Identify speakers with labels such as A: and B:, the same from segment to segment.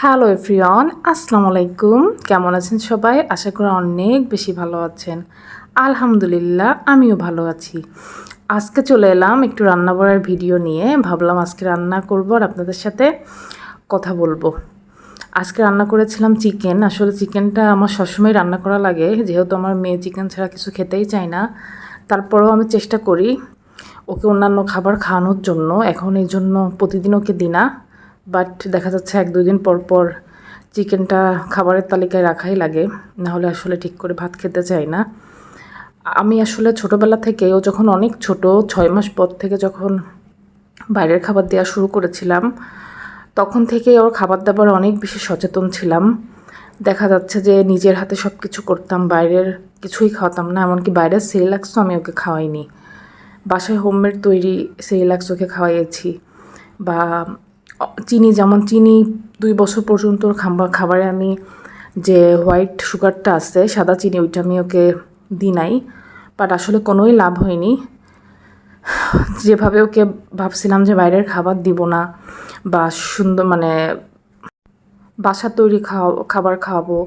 A: Hello everyone, আসসালামু আলাইকুম। কেমন আছেন সবাই? আশা করি অনেক বেশি ভালো আছেন। আলহামদুলিল্লাহ, আমিও ভালো আছি। আজকে চলে এলাম একটু রান্না করার ভিডিও নিয়ে। ভাবলাম আজকে রান্না করব আর আপনাদের সাথে কথা বলবো। আজকে রান্না করেছিলাম চিকেন। আসলে চিকেনটা আমার সবসময় রান্না করা লাগে, যেহেতু আমার মেয়ে চিকেন ছাড়া কিছু খেতেই চায় না। তারপরেও আমি চেষ্টা করি ওকে অন্যান্য খাবার খাওয়ানোর জন্য। এখন এই জন্য প্রতিদিন ওকে দিই না, বাট দেখা যাচ্ছে 1-2 দিন পর পর চিকেনটা খাবারের তালিকায় রাখাই লাগে, নাহলে আসলে ঠিক করে ভাত খেতে চাই না। আমি আসলে ছোটোবেলা থেকে, ও যখন অনেক ছোট 6 মাস পর থেকে যখন বাইরের খাবার দেওয়া শুরু করেছিলাম, তখন থেকে ওর খাবার দাবার অনেক বেশি সচেতন ছিলাম। দেখা যাচ্ছে যে নিজের হাতে সব কিছু করতাম, বাইরের কিছুই খাওয়াতাম না। এমনকি বাইরের সেরিল্যাক্সও আমি ওকে খাওয়াইনি, বাসায় হোমমেড তৈরি সেরিল্যাক্স ওকে খাওয়াইয়েছি। বা চিনি 2 বছর পর্যন্ত খাবারে আমি যে হোয়াইট সুগারটা আছে, সাদা চিনি, ওইটা আমি ওকে দিই নাই। বাট আসলে কোনোই লাভ হয়নি। যেভাবে ওকে ভাবছিলাম যে বাইরের খাবার দিব না বা সুন্দর বাসার তৈরি খাবার খাওয়াবো,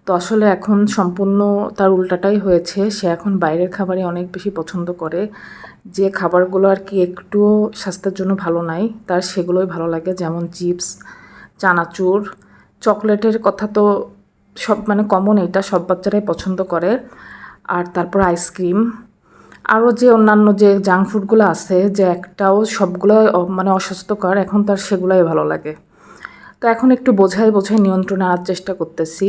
A: তো আসলে এখন সম্পূর্ণ তার উল্টাটাই হয়েছে। সে এখন বাইরের খাবারই অনেক বেশি পছন্দ করে। যে খাবারগুলো আর কি একটুও স্বাস্থ্যের জন্য ভালো নাই, তার সেগুলোই ভালো লাগে, যেমন চিপস, চানাচুর, চকলেটের কথা তো সব কমন, এটা সব বাচ্চারাই পছন্দ করে। আর তারপর আইসক্রিম, আরও যে অন্যান্য যে জাঙ্ক ফুডগুলো আছে, যে একটাও সবগুলো অস্বাস্থ্যকর, এখন তার সেগুলোই ভালো লাগে। তো এখন একটু বোঝাই নিয়ন্ত্রণে আনার চেষ্টা করতেছি।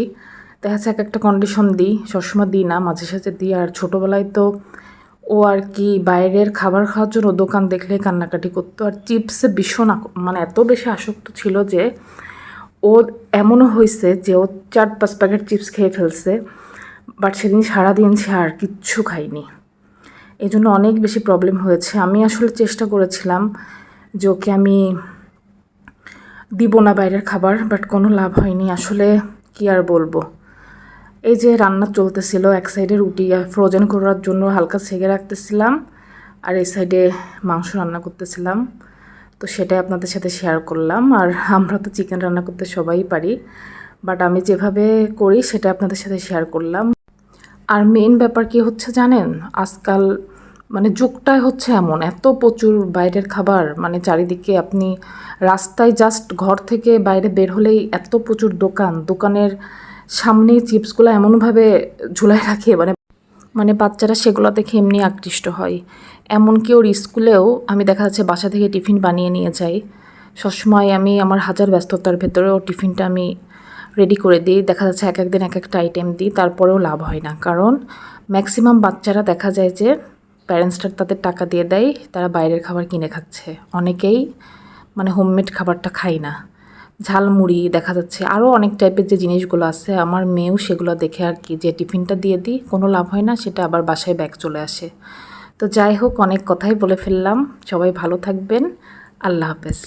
A: দেখা যাচ্ছে একটা কন্ডিশন দিই, সবসময় দিই না, মাঝে সাঝে দিই। আর ছোটোবেলায় তো ও আর কি বাইরের খাবার খাওয়ার জন্য দোকান দেখলে কান্নাকাটি করতো। আর চিপসে ভীষণ এত বেশি আসক্ত ছিল যে ও এমনও হয়েছে যে ও 4-5 প্যাকেট চিপস খেয়ে ফেলছে। বাট সেদিন সারাদিন সে আর কিচ্ছু খায়নি। এই জন্য অনেক বেশি প্রবলেম হয়েছে। আমি আসলে চেষ্টা করেছিলাম যে ওকে আমি দিব না বাইরের খাবার, বাট কোনো লাভ হয়নি। আসলে কি আর বলবো। এই যে রান্না চলতেছিল, এক সাইডে রুটি ফ্রোজেন করার জন্য হালকা সেকে রাখতেছিলাম, আর এই সাইডে মাংস রান্না করতেছিলাম। তো সেটাই আপনাদের সাথে শেয়ার করলাম। আর আমরা তো চিকেন রান্না করতে সবাই পারি, বাট আমি যেভাবে করি সেটা আপনাদের সাথে শেয়ার করলাম। আর মেইন ব্যাপার কি হচ্ছে জানেন, আজকাল যুগটাই হচ্ছে এমন, এত প্রচুর বাইরের খাবার, চারিদিকে আপনি রাস্তায় জাস্ট ঘর থেকে বাইরে বের হলেই এত প্রচুর দোকানের সামনে চিপসগুলো এমনভাবে ঝুলায় রাখে, বাচ্চারা সেগুলো দেখে এমনি আকৃষ্ট হয়। এমনকি ওর স্কুলেও আমি দেখা যাচ্ছে বাসা থেকে টিফিন বানিয়ে নিয়ে যাই। সবসময় আমি আমার হাজার ব্যস্ততার ভেতরে ওর টিফিনটা আমি রেডি করে দিই। দেখা যাচ্ছে এক একদিন এক একটা আইটেম দিই, তারপরেও লাভ হয় না। কারণ ম্যাক্সিমাম বাচ্চারা দেখা যায় যে প্যারেন্টসরা তাদের টাকা দিয়ে দেয়, তারা বাইরের খাবার কিনে খাচ্ছে। অনেকেই হোমমেড খাবারটা খায় না। ঝালমুড়ি দেখা যাচ্ছে, আরও অনেক টাইপের যে জিনিসগুলো আছে, আমার মেয়েও সেগুলো দেখে আর কি, যে টিফিনটা দিয়ে দিই, কোনো লাভ হয় না, সেটা আবার বাসায় ব্যাগ চলে আসে। তো যাই হোক, অনেক কথাই বলে ফেললাম। সবাই ভালো থাকবেন। আল্লাহ হাফেজ।